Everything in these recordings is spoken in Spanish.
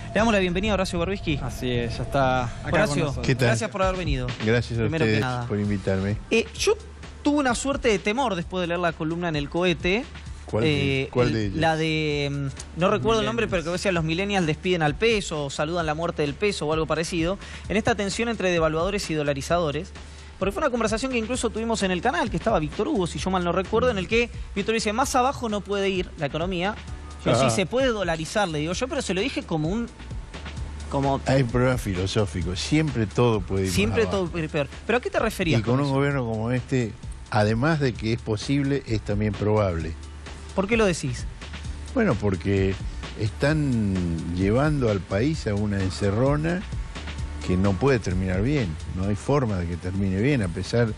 Le damos la bienvenida a Horacio Berbisky. Así es, ya está acá Horacio, con nosotros. ¿Qué tal? gracias por haber venido. Gracias a Primero que ustedes nada. por invitarme. Yo tuve una suerte de temor después de leer la columna en El Cohete. ¿Cuál de ellas? La de, no recuerdo el nombre, pero que decía los millennials despiden al peso, o saludan la muerte del peso o algo parecido, en esta tensión entre devaluadores y dolarizadores. Porque fue una conversación que incluso tuvimos en el canal, que estaba Víctor Hugo, si yo mal no recuerdo, en el que Víctor dice, más abajo no puede ir la economía, pero sí se puede dolarizar, le digo yo, pero se lo dije como un... Hay un problema filosófico, siempre todo puede ir Siempre más todo abajo. puede ir peor. ¿Pero a qué te referías? Y con un eso? gobierno como este, además de que es posible, es también probable. ¿Por qué lo decís? Bueno, porque están llevando al país a una encerrona que no puede terminar bien. No hay forma de que termine bien, a pesar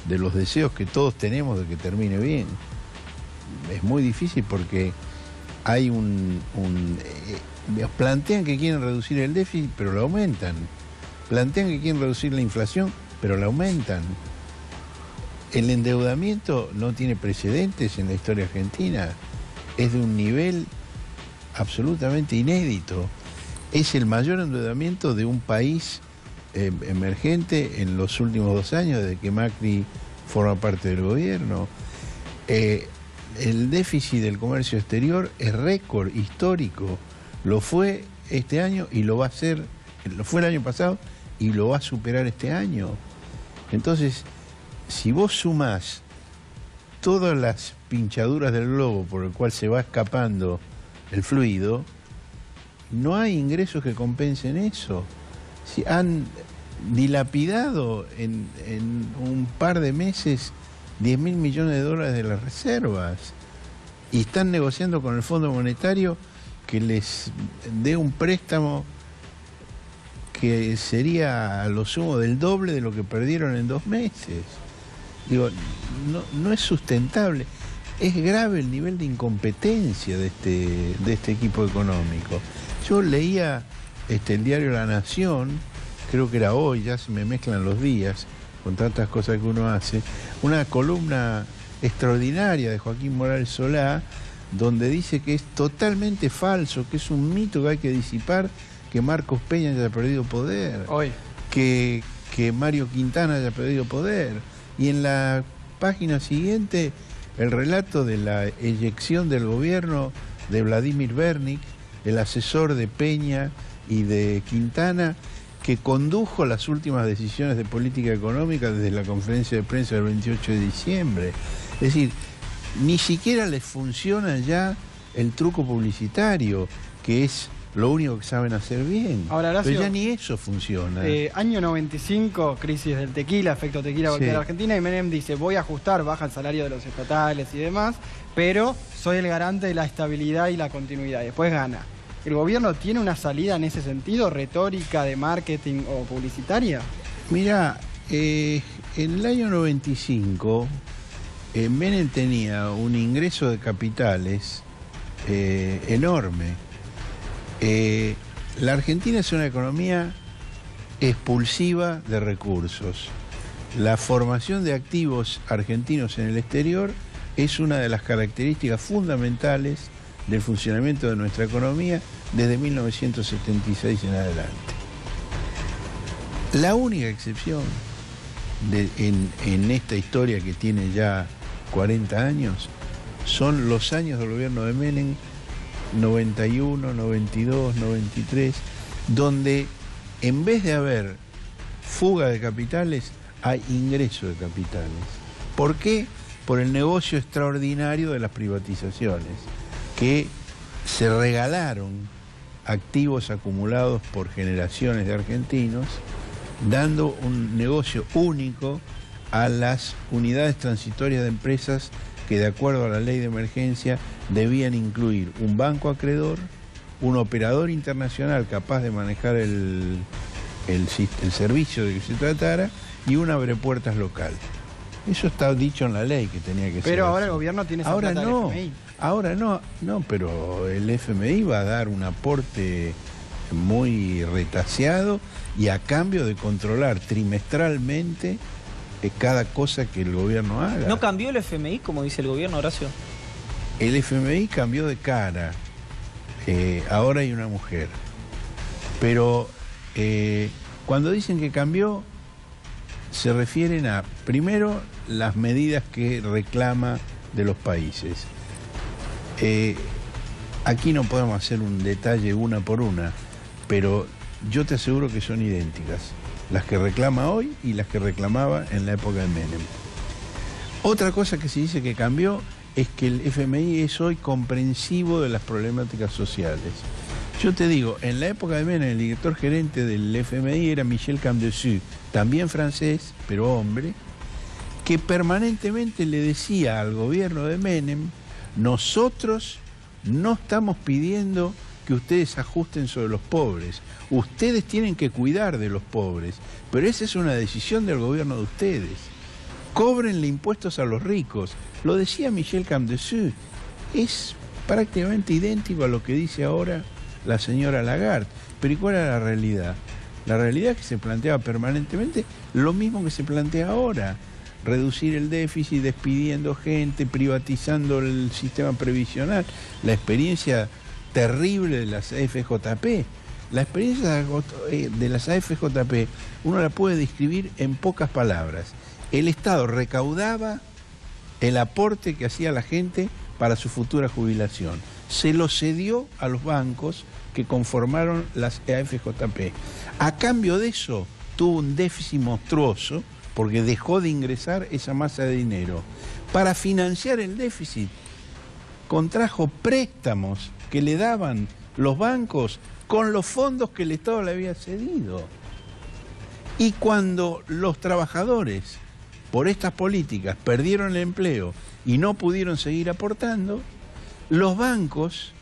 de los deseos que todos tenemos de que termine bien. Es muy difícil porque hay plantean que quieren reducir el déficit, pero lo aumentan. Plantean que quieren reducir la inflación, pero la aumentan. El endeudamiento no tiene precedentes en la historia argentina. Es de un nivel absolutamente inédito. Es el mayor endeudamiento de un país emergente en los últimos 2 años, desde que Macri forma parte del gobierno. El déficit del comercio exterior es récord histórico. Lo fue este año y lo va a hacer, lo fue el año pasado y lo va a superar este año. Entonces, si vos sumás todas las pinchaduras del globo por el cual se va escapando el fluido, no hay ingresos que compensen eso. Si han dilapidado en un par de meses 10.000 millones de dólares de las reservas y están negociando con el Fondo Monetario que les dé un préstamo que sería a lo sumo del doble de lo que perdieron en 2 meses. Digo, no es sustentable. Es grave el nivel de incompetencia de este equipo económico. Yo leía el diario La Nación, creo que era hoy, ya se me mezclan los días con tantas cosas que uno hace, una columna extraordinaria de Joaquín Morales Solá, donde dice que es totalmente falso, que es un mito que hay que disipar, que Marcos Peña haya perdido poder, Hoy. que Mario Quintana haya perdido poder. Y en la página siguiente, el relato de la eyección del gobierno de Vladimir Bernik, el asesor de Peña y de Quintana, que condujo las últimas decisiones de política económica desde la conferencia de prensa del 28 de diciembre. Es decir, ni siquiera les funciona ya el truco publicitario, que es lo único que saben hacer bien. Ahora, Horacio, pero ya ni eso funciona. Año 95, crisis del tequila, efecto tequila golpea Sí. a la Argentina, y Menem dice, voy a ajustar, baja el salario de los estatales y demás, pero soy el garante de la estabilidad y la continuidad. Y después gana. ¿El gobierno tiene una salida en ese sentido, retórica, de marketing o publicitaria? Mirá, en el año 95, Menem tenía un ingreso de capitales enorme. La Argentina es una economía expulsiva de recursos. La formación de activos argentinos en el exterior es una de las características fundamentales del funcionamiento de nuestra economía desde 1976 en adelante. La única excepción en esta historia que tiene ya 40 años son los años del gobierno de Menem, 91, 92, 93, donde en vez de haber fuga de capitales, hay ingreso de capitales. ¿Por qué? Por el negocio extraordinario de las privatizaciones, que se regalaron activos acumulados por generaciones de argentinos, dando un negocio único a las unidades transitorias de empresas que, de acuerdo a la ley de emergencia, debían incluir un banco acreedor, un operador internacional capaz de manejar el servicio de que se tratara y un abrepuertas local. Eso está dicho en la ley que tenía que ser. Pero ahora así. el gobierno tiene esa Ahora plata no, del FMI. ahora no, pero el FMI va a dar un aporte muy retaseado y a cambio de controlar trimestralmente cada cosa que el gobierno haga. ¿No cambió el FMI, como dice el gobierno, Horacio? El FMI cambió de cara. Ahora hay una mujer. Pero cuando dicen que cambió, se refieren a, primero, las medidas que reclama de los países. Aquí no podemos hacer un detalle una por una, pero yo te aseguro que son idénticas, las que reclama hoy y las que reclamaba en la época de Menem. Otra cosa que se dice que cambió es que el FMI es hoy comprensivo de las problemáticas sociales. Yo te digo, en la época de Menem, el director gerente del FMI era Michel Camdessus, también francés, pero hombre, que permanentemente le decía al gobierno de Menem: nosotros no estamos pidiendo que ustedes ajusten sobre los pobres, ustedes tienen que cuidar de los pobres, pero esa es una decisión del gobierno de ustedes. Cóbrenle impuestos a los ricos. Lo decía Michel Camdessus. Es prácticamente idéntico a lo que dice ahora la señora Lagarde. Pero ¿y cuál era la realidad? La realidad es que se planteaba permanentemente lo mismo que se plantea ahora: reducir el déficit, despidiendo gente, privatizando el sistema previsional. La experiencia terrible de las AFJP. La experiencia de las AFJP uno la puede describir en pocas palabras. El Estado recaudaba el aporte que hacía la gente para su futura jubilación. Se lo cedió a los bancos que conformaron las AFJP. A cambio de eso, tuvo un déficit monstruoso porque dejó de ingresar esa masa de dinero. Para financiar el déficit, contrajo préstamos que le daban los bancos con los fondos que el Estado le había cedido. Y cuando los trabajadores, por estas políticas, perdieron el empleo y no pudieron seguir aportando, los bancos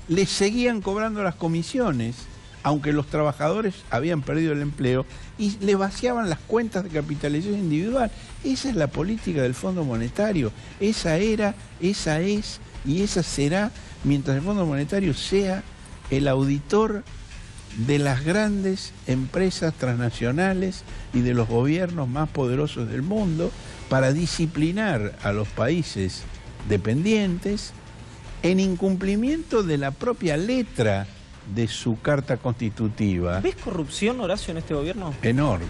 les seguían cobrando las comisiones, aunque los trabajadores habían perdido el empleo, y le vaciaban las cuentas de capitalización individual. Esa es la política del Fondo Monetario. Esa era, esa es y esa será mientras el Fondo Monetario sea el auditor de las grandes empresas transnacionales y de los gobiernos más poderosos del mundo para disciplinar a los países dependientes en incumplimiento de la propia letra de su carta constitutiva. ¿Ves corrupción, Horacio, en este gobierno? Enorme.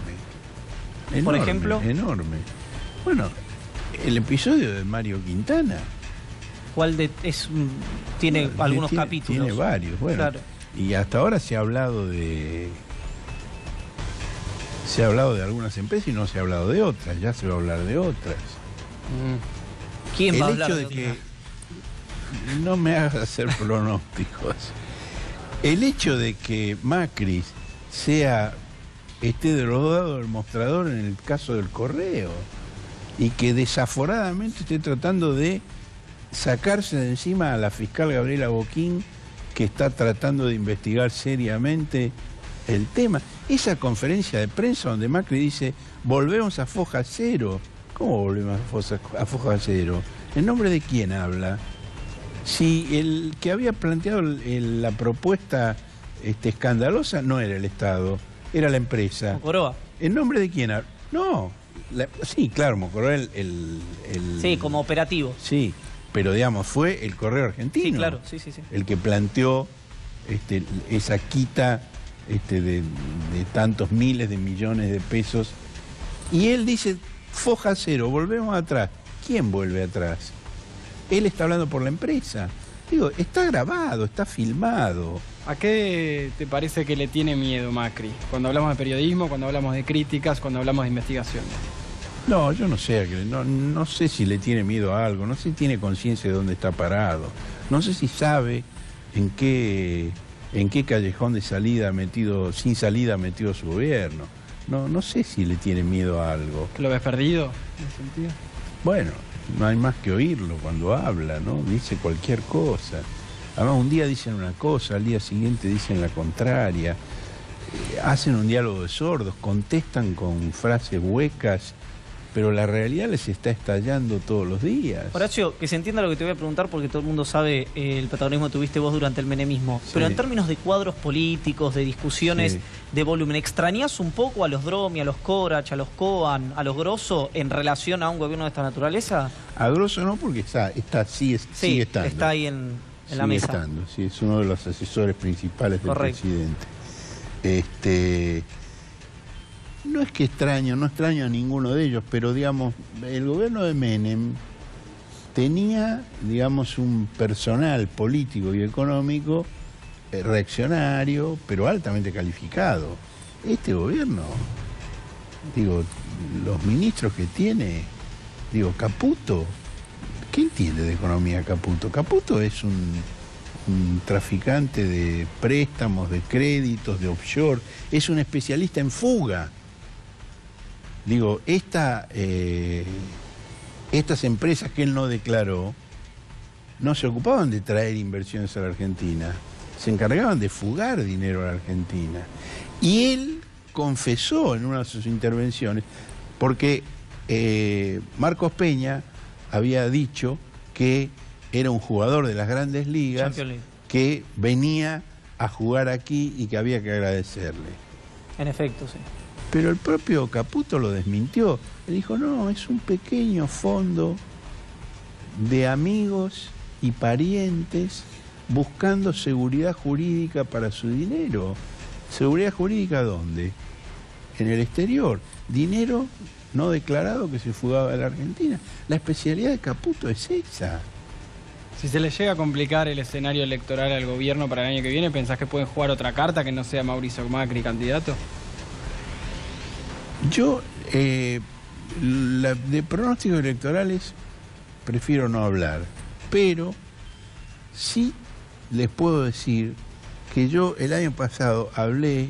Por ejemplo. Enorme. Bueno, el episodio de Mario Quintana. ¿Cuál tiene algunos capítulos? Tiene varios, bueno. Claro. Y hasta ahora se ha hablado de algunas empresas y no se ha hablado de otras, ya se va a hablar de otras. ¿Quién va a hablar de de que no me hagas hacer pronósticos. El hecho de que Macri esté de los lados del mostrador en el caso del Correo y que desaforadamente esté tratando de sacarse de encima a la fiscal Gabriela Boquín, que está tratando de investigar seriamente el tema. Esa conferencia de prensa donde Macri dice: volvemos a foja cero. ¿Cómo volvemos a foja cero? ¿En nombre de quién habla? Si el que había planteado la propuesta escandalosa no era el Estado, era la empresa. Mocoroa. ¿En nombre de quién habla? No. Sí, claro, Mocoroa Sí, como operativo. Sí, pero digamos, fue el Correo Argentino. Sí, claro, sí. El que planteó esa quita de tantos miles de millones de pesos. Y él dice: foja cero, volvemos atrás. ¿Quién vuelve atrás? Él está hablando por la empresa. Digo, está grabado, está filmado. ¿A qué te parece que le tiene miedo Macri? Cuando hablamos de periodismo, cuando hablamos de críticas, cuando hablamos de investigaciones. No, yo no sé, no sé si le tiene miedo a algo, no sé si tiene conciencia de dónde está parado, no sé si sabe en qué callejón de salida sin salida metido su gobierno. No sé si le tiene miedo a algo. ¿Lo ves perdido en ese sentido? Bueno, no hay más que oírlo cuando habla, ¿no? Dice cualquier cosa. Además, un día dicen una cosa, al día siguiente dicen la contraria. Hacen un diálogo de sordos, contestan con frases huecas, pero la realidad les está estallando todos los días. Horacio, que se entienda lo que te voy a preguntar, porque todo el mundo sabe el protagonismo que tuviste vos durante el menemismo. Sí. Pero en términos de cuadros políticos, de discusiones, de volumen, ¿extrañás un poco a los Dromi, a los Corach, a los Coan, a los Grosso en relación a un gobierno de esta naturaleza? A Grosso no, porque sigue estando. Está ahí en la mesa. Sí, es uno de los asesores principales del presidente. No es que no extraño a ninguno de ellos, pero digamos, el gobierno de Menem tenía, digamos, un personal político y económico reaccionario, pero altamente calificado. Este gobierno, digo, los ministros que tiene, digo, Caputo, ¿qué entiende de economía Caputo? Caputo es un traficante de préstamos, de créditos, de offshore, es un especialista en fuga. Digo, estas empresas que él no declaró no se ocupaban de traer inversiones a la Argentina, se encargaban de fugar dinero a la Argentina. Y él confesó en una de sus intervenciones, porque Marcos Peña había dicho que era un jugador de las grandes ligas que venía a jugar aquí y que había que agradecerle. En efecto, sí. Pero el propio Caputo lo desmintió. Le dijo, no, es un pequeño fondo de amigos y parientes buscando seguridad jurídica para su dinero. ¿Seguridad jurídica dónde? En el exterior. Dinero no declarado que se fugaba de la Argentina. La especialidad de Caputo es esa. Si se le llega a complicar el escenario electoral al gobierno para el año que viene, ¿pensás que pueden jugar otra carta que no sea Mauricio Macri candidato? Yo, de pronósticos electorales, prefiero no hablar, pero sí les puedo decir que yo el año pasado hablé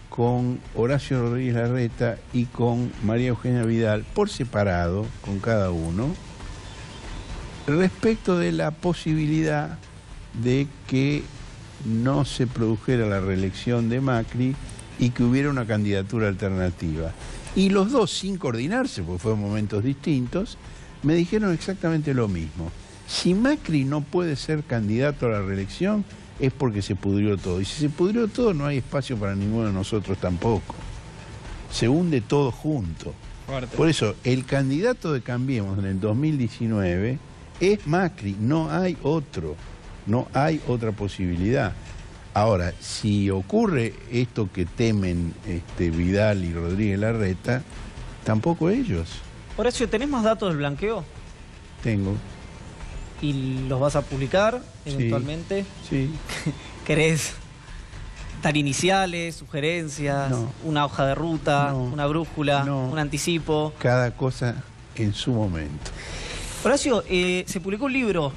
con Horacio Rodríguez Larreta y con María Eugenia Vidal, por separado, con cada uno, respecto de la posibilidad de que no se produjera la reelección de Macri y que hubiera una candidatura alternativa. Y los dos, sin coordinarse, porque fueron momentos distintos, me dijeron exactamente lo mismo. Si Macri no puede ser candidato a la reelección, es porque se pudrió todo. Y si se pudrió todo, no hay espacio para ninguno de nosotros tampoco. Se hunde todo junto. Fuerte. Por eso, el candidato de Cambiemos en el 2019 es Macri, no hay otro, no hay otra posibilidad. Ahora, si ocurre esto que temen Vidal y Rodríguez Larreta, tampoco ellos. Horacio, ¿tenés más datos del blanqueo? Tengo. ¿Y los vas a publicar eventualmente? Sí. ¿Querés dar iniciales, sugerencias, No. una hoja de ruta, No. una brújula, No. un anticipo? Cada cosa en su momento. Horacio, se publicó un libro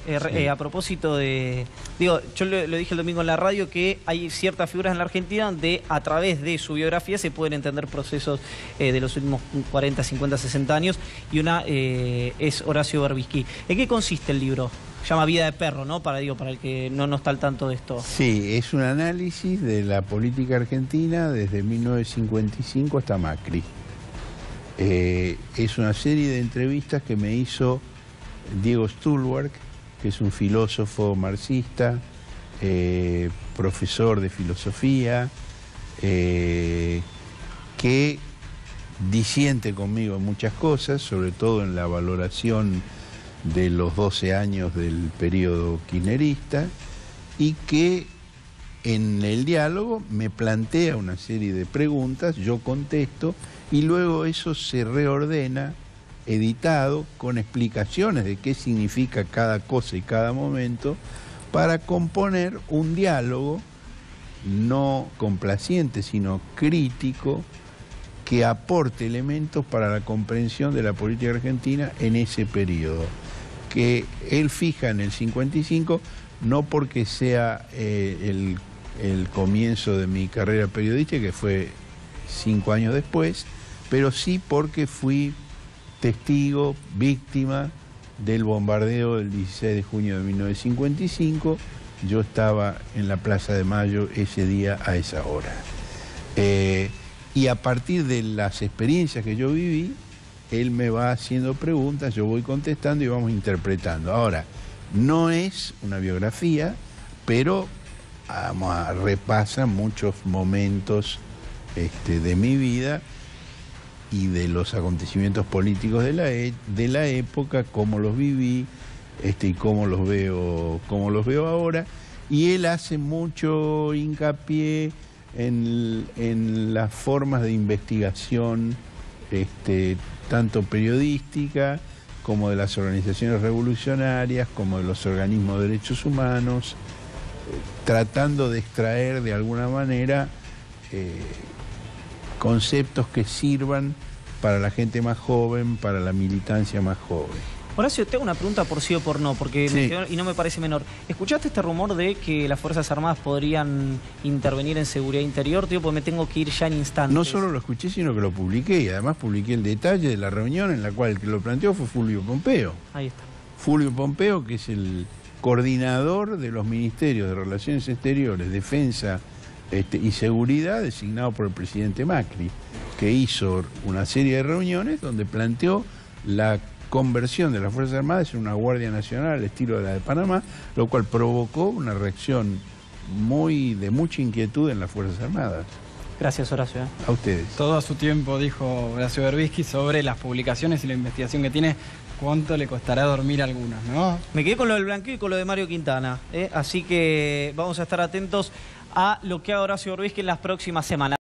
a propósito de... Digo, yo lo dije el domingo en la radio, que hay ciertas figuras en la Argentina donde a través de su biografía se pueden entender procesos de los últimos 40, 50, 60 años, y una es Horacio Berbisky. ¿En qué consiste el libro? Se llama Vida de Perro, ¿no? Para el que no está al tanto de esto. Sí, es un análisis de la política argentina desde 1955 hasta Macri. Es una serie de entrevistas que me hizo Diego Stulwerk, que es un filósofo marxista, profesor de filosofía, que disiente conmigo en muchas cosas, sobre todo en la valoración de los 12 años del periodo kirchnerista, y que en el diálogo me plantea una serie de preguntas, yo contesto, y luego eso se reordena, editado, con explicaciones de qué significa cada cosa y cada momento, para componer un diálogo no complaciente, sino crítico, que aporte elementos para la comprensión de la política argentina en ese periodo, que él fija en el 55, no porque sea el comienzo de mi carrera periodística, que fue 5 años después, pero sí porque fui testigo, víctima del bombardeo del 16 de junio de 1955. Yo estaba en la Plaza de Mayo ese día a esa hora. Y a partir de las experiencias que yo viví, él me va haciendo preguntas, yo voy contestando y vamos interpretando. Ahora, no es una biografía, pero repasa muchos momentos de mi vida y de los acontecimientos políticos de la época, cómo los viví, y cómo los veo ahora. Y él hace mucho hincapié en las formas de investigación, tanto periodística como de las organizaciones revolucionarias, como de los organismos de derechos humanos, tratando de extraer de alguna manera conceptos que sirvan para la gente más joven, para la militancia más joven. Horacio, te hago una pregunta por sí o por no, porque Sí. y no me parece menor. ¿Escuchaste este rumor de que las Fuerzas Armadas podrían intervenir en seguridad interior? Tío, pues me tengo que ir ya en instantes. No solo lo escuché, sino que lo publiqué, y además publiqué el detalle de la reunión en la cual el que lo planteó fue Fulvio Pompeo. Ahí está. Fulvio Pompeo, que es el coordinador de los ministerios de Relaciones Exteriores, Defensa y Seguridad, designado por el presidente Macri, que hizo una serie de reuniones donde planteó la conversión de las Fuerzas Armadas en una Guardia Nacional al estilo de la de Panamá, lo cual provocó una reacción de mucha inquietud en las Fuerzas Armadas. Gracias, Horacio. A ustedes. Todo a su tiempo, dijo Horacio Berbisky, sobre las publicaciones y la investigación que tiene, cuánto le costará dormir a algunos, ¿no? Me quedé con lo del blanqueo y con lo de Mario Quintana, así que vamos a estar atentos a lo que haga Horacio Berbisky en las próximas semanas.